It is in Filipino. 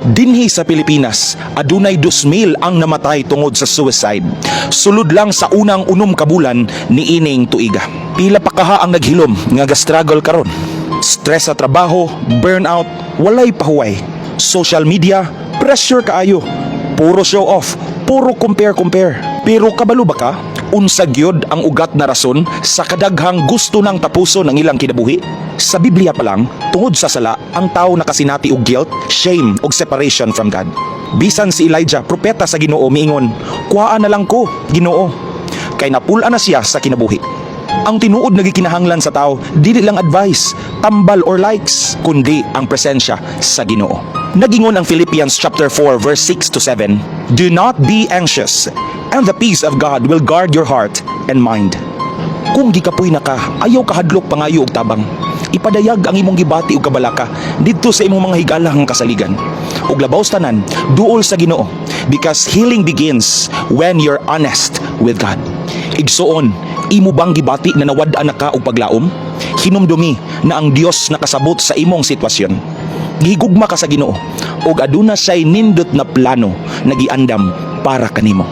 Dinhi sa Pilipinas, adunay 2,000 ang namatay tungod sa suicide. Sulod lang sa unang unom ka bulan ni ining tuiga. Pila pa kaha ang naghilom nga ga-struggle karon. Stress sa trabaho, burnout, walay pahuway. Social media, pressure kaayo. Puro show off, puro compare. Pero kabalo ba ka? Unsa gyud ang ugat na rason sa kadaghang gusto ng tapuso ng ilang kinabuhi? Sa Biblia pa lang, tungod sa sala, ang tao nakasinati og guilt, shame ug separation from God. Bisan si Elijah, propeta sa Ginoo, miingon, "Kuhaan na lang ko, Ginoo." Kay napula na siya sa kinabuhi. Ang tinuod nga gikinahanglan sa tao, dili lang advice, tambal or likes, kundi ang presensya sa Ginoo. Nagingon ang Philippians chapter 4 verse 6 to 7, "Do not be anxious, and the peace of God will guard your heart and mind." Kung gikapoy na ka, ayaw kahadlok pangayo og tabang. Ipadayag ang imong gibati ug kabalaka didto sa imong mga higalang kasaligan. Ug labaw sa tanan, duol sa Ginoo, because healing begins when you're honest with God. Igsuon, imo bang gibati na nawad-an na ka og paglaom? Hinumdumi na ang Dios nakasabot sa imong sitwasyon. Gihigugma ka sa Ginoo ug aduna siya'y nindot na plano na giandam para kanimo.